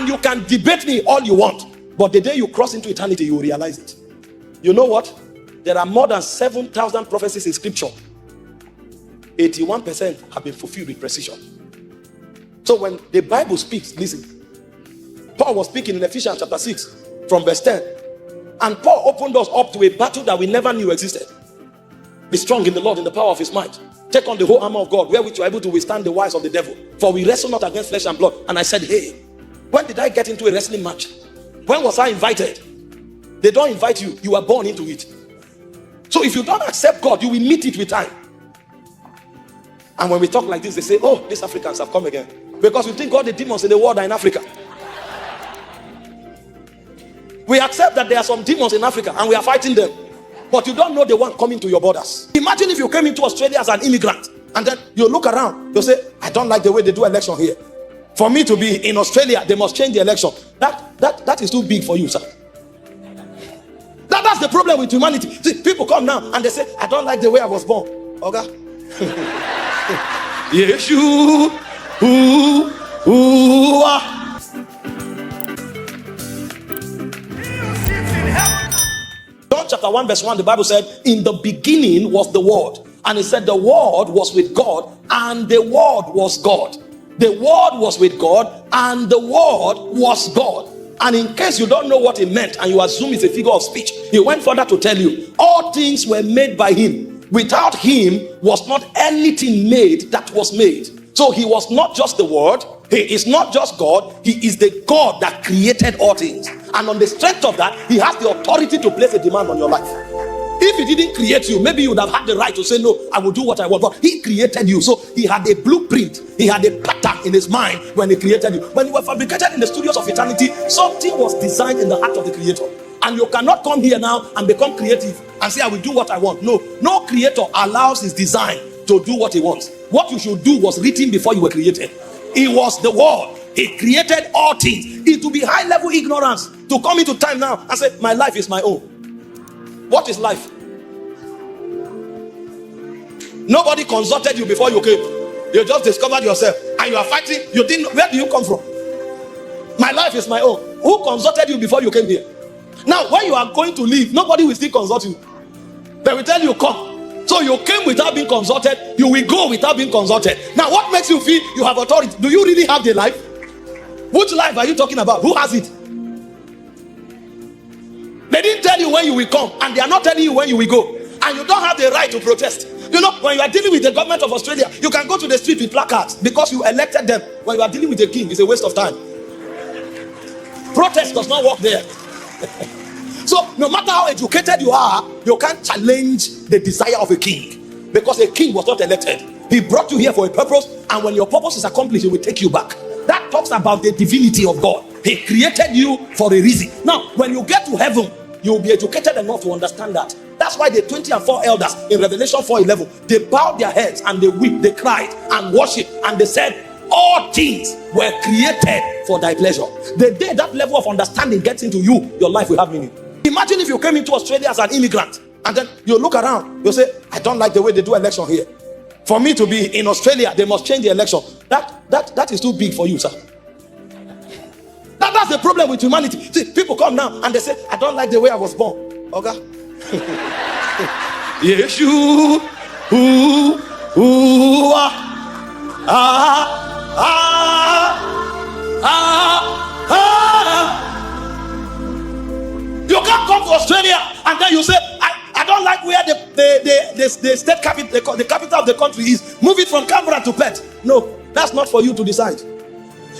And you can debate me all you want, but the day you cross into eternity, you will realize it. You know what? There are more than 7,000 prophecies in scripture. 81% have been fulfilled with precision. So when the Bible speaks, listen. Paul was speaking in Ephesians chapter 6 from verse 10. And Paul opened us up to a battle that we never knew existed. Be strong in the Lord in the power of his might. Take on the whole armor of God, wherewith you are able to withstand the wiles of the devil. For we wrestle not against flesh and blood. And I said, hey, when did I get into a wrestling match? When was I invited? They don't invite you. You are born into it. So if you don't accept God, you will meet it with time. And when we talk like this, they say, oh, these Africans have come again. Because we think all the demons in the world are in Africa. We accept that there are some demons in Africa and we are fighting them. But you don't know the one coming to your borders. Imagine if you came into Australia as an immigrant and then you look around, you say, I don't like the way they do election here. For me to be in Australia, they must change the election. That is too big for you, sir. That's the problem with humanity. See, people come now and they say, I don't like the way I was born. Okay? Yes, you. John chapter 1 verse 1, the Bible said, in the beginning was the Word. And it said the Word was with God and the Word was God. The Word was with God and the Word was God. And in case you don't know what it meant and you assume it's a figure of speech, he went further to tell you, all things were made by him. Without him was not anything made that was made. So he was not just the Word, he is not just God, he is the God that created all things. And on the strength of that, he has the authority to place a demand on your life. If he didn't create you, maybe you would have had the right to say, no, I will do what I want. But he created you. So he had a blueprint. He had a pattern in his mind when he created you. When you were fabricated in the studios of eternity, something was designed in the heart of the creator. And you cannot come here now and become creative and say, I will do what I want. No creator allows his design to do what he wants. What you should do was written before you were created. He was the Word. He created all things. It will be high level ignorance to come into time now and say, my life is my own. What is life? Nobody consulted you before you came. You just discovered yourself and you are fighting. You didn't know. Where do you come from? My life is my own. Who consulted you before you came here? Now when you are going to leave, nobody will still consult you. They will tell you come. So you came without being consulted. You will go without being consulted. Now what makes you feel you have authority? Do you really have the life? Which life are you talking about? Who has it? They didn't tell you when you will come, and they are not telling you when you will go, and you don't have the right to protest. You know, when you are dealing with the government of Australia, you can go to the street with placards because you elected them. When you are dealing with the king, it's a waste of time. Protest does not work there. So no matter how educated you are, you can't challenge the desire of a king, because a king was not elected. He brought you here for a purpose, and when your purpose is accomplished, he will take you back. That talks about the divinity of God. He created you for a reason. Now when you get to heaven, you will be educated enough to understand that. That's why the 24 elders in Revelation 4:11, they bowed their heads and they wept, they cried and worshiped, and they said, all things were created for thy pleasure. The day that level of understanding gets into you, your life will have meaning. Imagine if you came into Australia as an immigrant and then you look around, you say, I don't like the way they do election here. For me to be in Australia, they must change the election. That is too big for you, sir. That's the problem with humanity. See, people come now and they say, I don't like the way I was born. Okay? Yes, you. You can't come to Australia and then you say, I don't like where the state capital, the capital of the country is. Move it from Canberra to Perth. No, that's not for you to decide.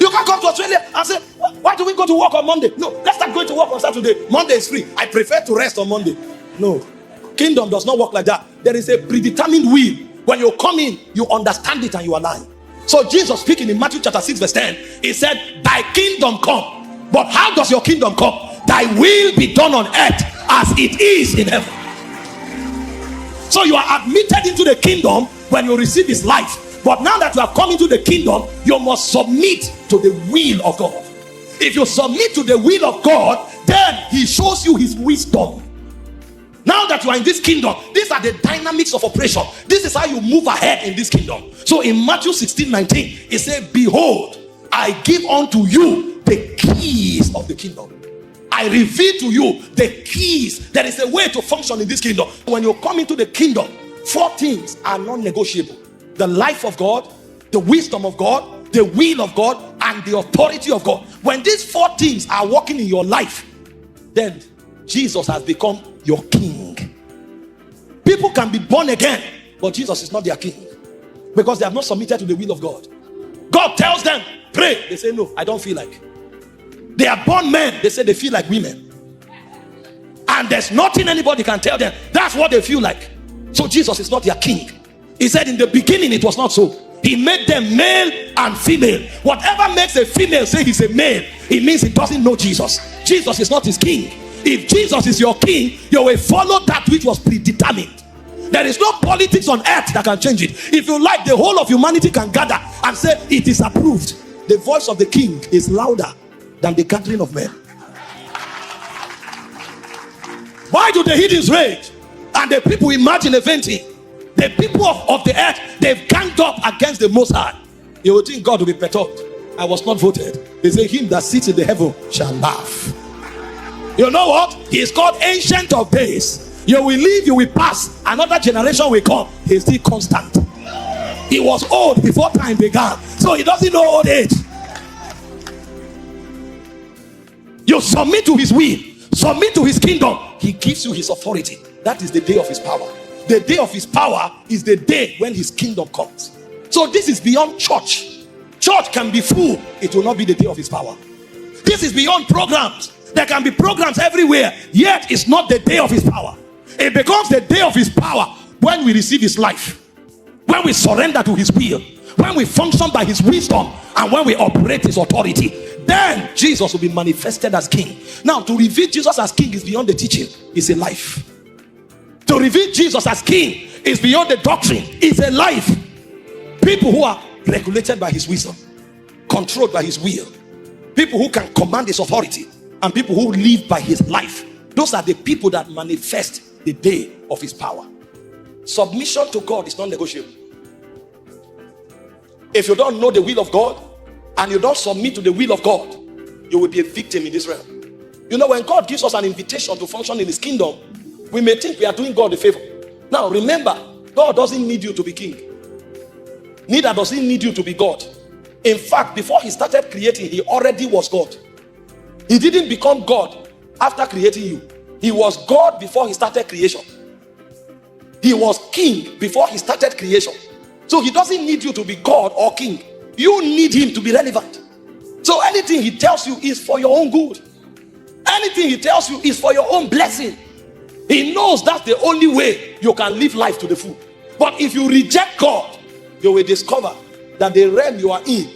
You can't come to Australia and say, why do we go to work on Monday? No, let's start going to work on Saturday. Monday is free. I prefer to rest on Monday. No, kingdom does not work like that. There is a predetermined will. When you come in, you understand it and you align. So Jesus speaking in Matthew chapter 6 verse 10, he said, thy kingdom come. But how does your kingdom come? Thy will be done on earth as it is in heaven. So you are admitted into the kingdom when you receive his life. But now that you have come into the kingdom, you must submit to the will of God. If you submit to the will of God, then he shows you his wisdom. Now that you are in this kingdom, these are the dynamics of operation. This is how you move ahead in this kingdom. So in Matthew 16:19, it says, behold, I give unto you the the keys of the kingdom. I reveal to you the keys. There is a way to function in this kingdom. When you come into the kingdom, 4 things are non-negotiable: the life of God, the wisdom of God, the will of God, and the authority of God. When these 4 things are working in your life, then Jesus has become your king. People can be born again, but Jesus is not their king, because they have not submitted to the will of God. God tells them, pray. They say, no, I don't feel like. They are born men. They say they feel like women. And there's nothing anybody can tell them. That's what they feel like. So Jesus is not their king. He said in the beginning it was not so. He made them male and female. Whatever makes a female say he's a male, it means he doesn't know Jesus. Jesus is not his king. If Jesus is your king, you will follow that which was predetermined. There is no politics on earth that can change it. If you like, the whole of humanity can gather and say it is approved. The voice of the king is louder than the gathering of men. Why do the heathens rage and the people imagine a venting? The people of the earth, they've ganged up against the Most High. You would think God will be perturbed. I was not voted. They say him that sits in the heaven shall laugh. You know what? He is called Ancient of Days. You will live, you will pass. Another generation will come. He is still constant. He was old before time began, so he doesn't know old age. You submit to his will, submit to his kingdom. He gives you his authority. That is the day of his power. The day of his power is the day when his kingdom comes. So this is beyond church. Church can be full, it will not be the day of his power. This is beyond programs. There can be programs everywhere, yet it's not the day of his power. It becomes the day of his power when we receive his life, when we surrender to his will, when we function by his wisdom, and when we operate his authority. Then Jesus will be manifested as king. Now, to reveal Jesus as king is beyond the teaching, it's a life. To reveal Jesus as king is beyond the doctrine, it's a life. People who are regulated by his wisdom, controlled by his will, people who can command his authority, and people who live by his life, those are the people that manifest the day of his power. Submission to God is not negotiable. If you don't know the will of God and you don't submit to the will of God, you will be a victim in this realm. You know, when God gives us an invitation to function in his kingdom, we may think we are doing God a favor. Now remember, God doesn't need you to be king. Neither does he need you to be God. In fact, before he started creating, he already was God. He didn't become God after creating you. He was God before he started creation. He was king before he started creation. So he doesn't need you to be God or king. You need him to be relevant. So anything he tells you is for your own good. Anything he tells you is for your own blessing. He knows that's the only way you can live life to the full. But if you reject God, you will discover that the realm you are in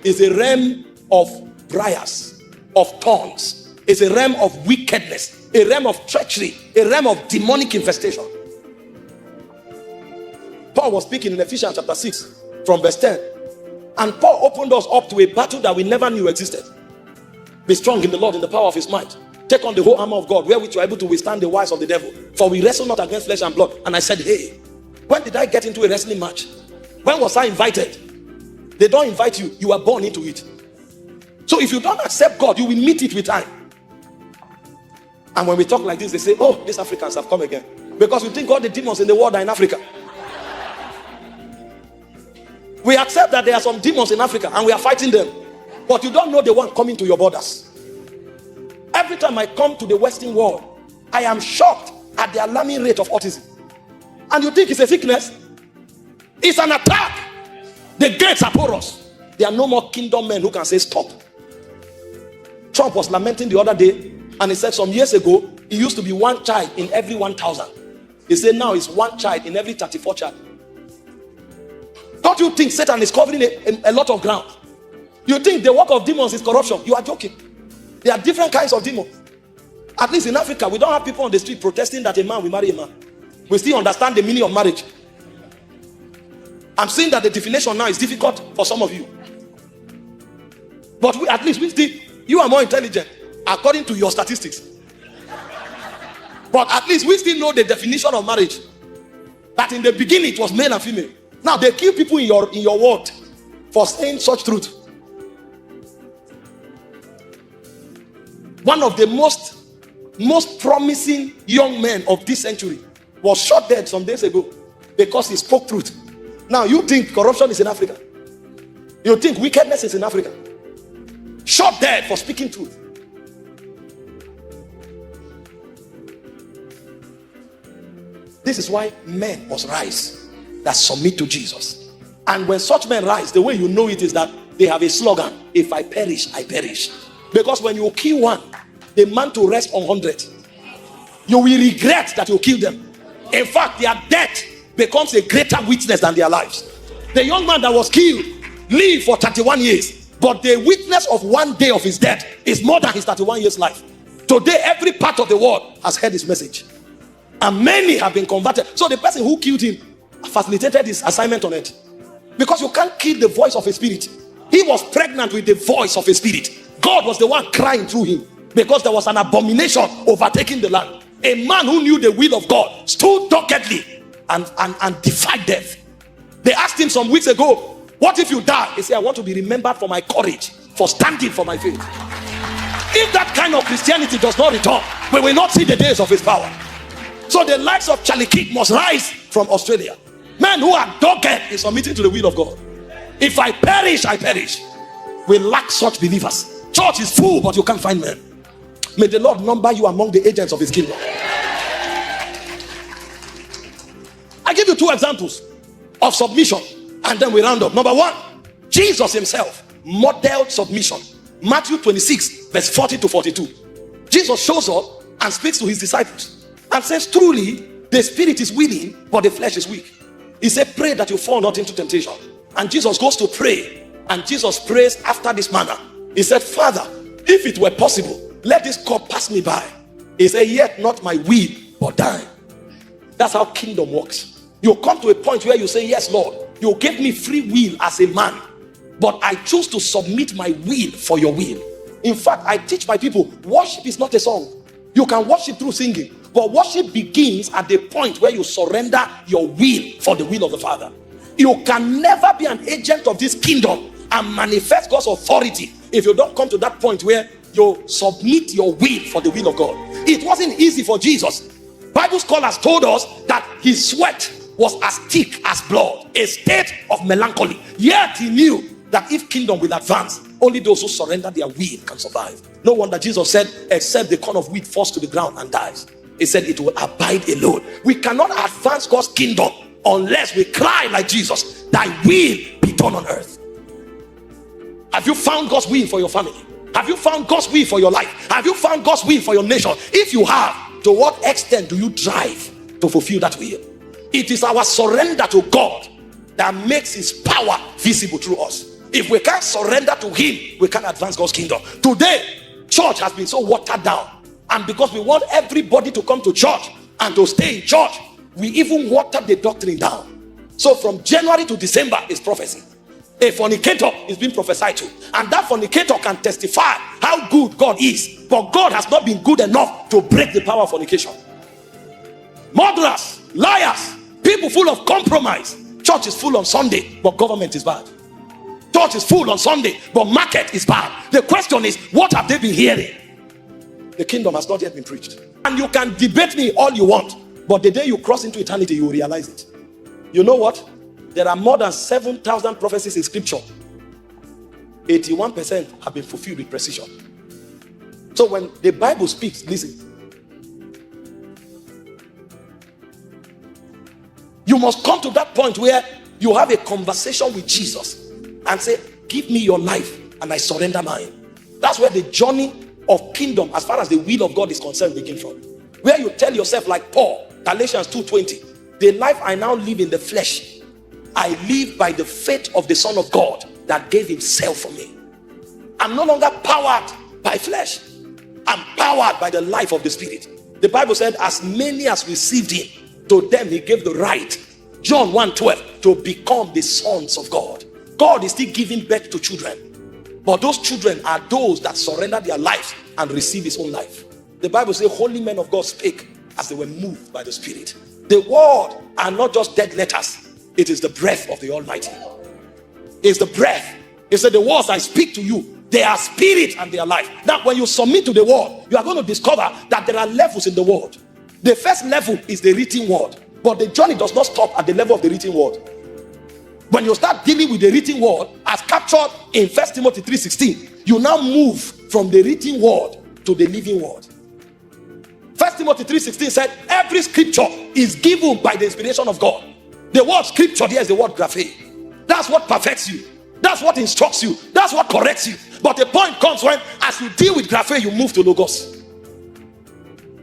is a realm of briars, of thorns. It's a realm of wickedness, a realm of treachery, a realm of demonic infestation. Paul was speaking in Ephesians chapter 6 from verse 10. And Paul opened us up to a battle that we never knew existed. Be strong in the Lord in the power of his might. Take on the whole armor of God, wherewith you are able to withstand the wiles of the devil. For we wrestle not against flesh and blood. And I said, hey, when did I get into a wrestling match? When was I invited? They don't invite you. You are born into it. So if you don't accept God, you will meet it with time. And when we talk like this, they say, oh, these Africans have come again. Because we think all the demons in the world are in Africa. We accept that there are some demons in Africa and we are fighting them. But you don't know the one coming to your borders. Every time I come to the Western world, I am shocked at the alarming rate of autism. And you think it's a sickness? It's an attack. The gates are porous. There are no more kingdom men who can say stop. Trump was lamenting the other day and he said some years ago, it used to be one child in every 1,000. He said now it's one child in every 34 child. Don't you think Satan is covering a lot of ground? You think the work of demons is corruption? You are joking. There are different kinds of demons. At least in Africa, we don't have people on the street protesting that a man will marry a man. We still understand the meaning of marriage. I'm saying that the definition now is difficult for some of you. But at least we still, you are more intelligent according to your statistics. But at least we still know the definition of marriage. That in the beginning it was male and female. Now they kill people in your world for saying such truth. One of the most promising young men of this century was shot dead some days ago because he spoke truth. Now you think corruption is in Africa? You think wickedness is in Africa? Shot dead for speaking truth. This is why men must rise that submit to Jesus. And when such men rise, the way you know it is that they have a slogan: if I perish, I perish. Because when you kill one, the man to rest on 100. You will regret that you killed them. In fact, their death becomes a greater witness than their lives. The young man that was killed lived for 31 years, but the witness of one day of his death is more than his 31 years life. Today, every part of the world has heard his message, and many have been converted. So the person who killed him facilitated his assignment on earth, because you can't kill the voice of a spirit. He was pregnant with the voice of a spirit. God was the one crying through him, because there was an abomination overtaking the land. A man who knew the will of God stood doggedly and defied death. They asked him some weeks ago, what if you die? He said, I want to be remembered for my courage, for standing for my faith. If that kind of Christianity does not return, we will not see the days of his power. So the likes of Charlie Kirk must rise from Australia. Men who are dogged in submitting to the will of God. If I perish, I perish. We lack such believers. Church is full, but you can't find men. May the Lord number you among the agents of his kingdom. I give you two examples of submission, and then we round up. Number one, Jesus himself modeled submission. Matthew 26, verse 40 to 42. Jesus shows up and speaks to his disciples and says, truly, the spirit is willing, but the flesh is weak. He said, pray that you fall not into temptation. And Jesus goes to pray, and Jesus prays after this manner. He said, Father, if it were possible, let this cup pass me by. He said, yet not my will, but thine. That's how kingdom works. You come to a point where you say, yes, Lord, you gave me free will as a man, but I choose to submit my will for your will. In fact, I teach my people, worship is not a song. You can worship through singing, but worship begins at the point where you surrender your will for the will of the Father. You can never be an agent of this kingdom and manifest God's authority if you don't come to that point where you submit your will for the will of God. It wasn't easy for Jesus. Bible scholars told us that his sweat was as thick as blood, a state of melancholy. Yet he knew that if kingdom will advance, only those who surrender their will can survive. No wonder Jesus said, except the corn of wheat falls to the ground and dies, he said it will abide alone. We cannot advance God's kingdom unless we cry like Jesus, thy will be done on earth. Have you found God's will for your family? Have you found God's will for your life? Have you found God's will for your nation? If you have, to what extent do you drive to fulfill that will? It is our surrender to God that makes his power visible through us. If we can't surrender to him, we can't advance God's kingdom. Today, church has been so watered down, and because we want everybody to come to church and to stay in church, we even watered the doctrine down. So from January to December is prophecy. A fornicator is being prophesied to, and that fornicator can testify how good God is, but God has not been good enough to break the power of fornication. Murderers, liars, people full of compromise. Church is full on Sunday, but government is bad. Church is full on Sunday, but market is bad. The question is, what have they been hearing? The kingdom has not yet been preached. And you can debate me all you want, but the day you cross into eternity, you will realize it. You know what? There are more than 7,000 prophecies in scripture. 81% have been fulfilled with precision. So when the Bible speaks, listen. You must come to that point where you have a conversation with Jesus and say, give me your life and I surrender mine. That's where the journey of kingdom, as far as the will of God is concerned, begins from. Where you tell yourself, like Paul, Galatians 2:20, the life I now live in the flesh, I live by the faith of the Son of God that gave himself for me. I'm no longer powered by flesh. I'm powered by the life of the Spirit. The Bible said, as many as received him, to them he gave the right, John 1:12, to become the sons of God. God is still giving birth to children, but those children are those that surrender their lives and receive his own life. The Bible says, holy men of God spake as they were moved by the Spirit. The word are not just dead letters. It is the breath of the Almighty. It's the breath. It said, the words I speak to you, They are spirit and they are life. Now, when you submit to the word, you are going to discover that there are levels in the word. The first level is the written word, but the journey does not stop at the level of the written word. When you start dealing with the written word as captured in 1 Timothy 3:16, you now move from the written word to the living word. 1 Timothy 3:16 said, every scripture is given by the inspiration of God. The word scripture there is the word graphe. That's what perfects you. That's what instructs you. That's what corrects you. But the point comes when, as you deal with graphe, you move to logos.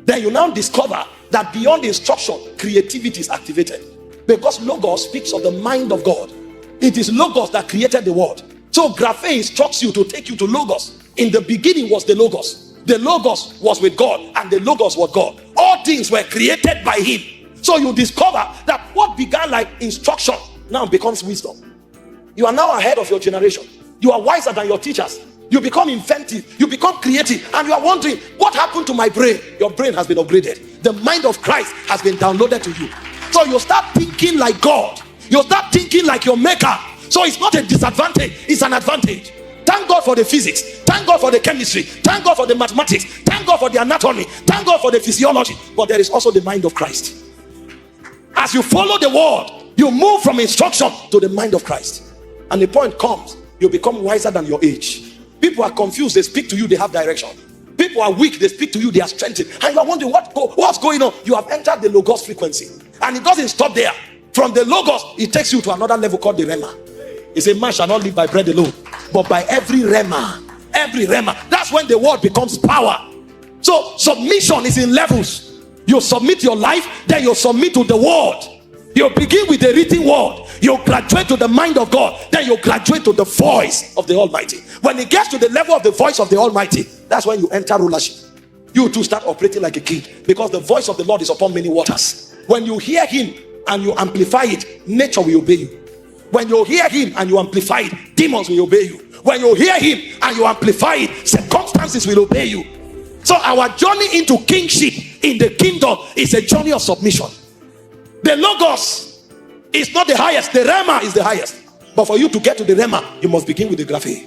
Then you now discover that beyond instruction, creativity is activated. Because logos speaks of the mind of God. It is logos that created the world. So graphe instructs you to take you to logos. In the beginning was the logos. The logos was with God, and the logos was God. All things were created by him. So you discover that what began like instruction now becomes wisdom. You are now ahead of your generation. You are wiser than your teachers. You become inventive. You become creative. And you are wondering, what happened to my brain? Your brain has been upgraded. The mind of Christ has been downloaded to you. So you start thinking like God. You start thinking like your maker. So it's not a disadvantage, it's an advantage. Thank God for the physics. Thank God for the chemistry. Thank God for the mathematics. Thank God for the anatomy. Thank God for the physiology. But there is also the mind of Christ. As you follow the word, you move from instruction to the mind of Christ. And the point comes, you become wiser than your age. People are confused, they speak to you, they have direction. People are weak, they speak to you, they are strengthened. And you are wondering, what's going on? You have entered the logos frequency. And it doesn't stop there. From the logos, it takes you to another level called the rema. It's a man shall not live by bread alone, but by every rema. Every rema. That's when the word becomes power. So submission is in levels. You submit your life, then you submit to the word. You begin with the written word. You graduate to the mind of God. Then you graduate to the voice of the Almighty. When it gets to the level of the voice of the Almighty, that's when you enter rulership. You too start operating like a king, because the voice of the Lord is upon many waters. When you hear him and you amplify it, nature will obey you. When you hear him and you amplify it, demons will obey you. When you hear him and you amplify it, circumstances will obey you. So our journey into kingship in the kingdom is a journey of submission. The logos is not the highest, the rema is the highest. But for you to get to the rema, you must begin with the graphe.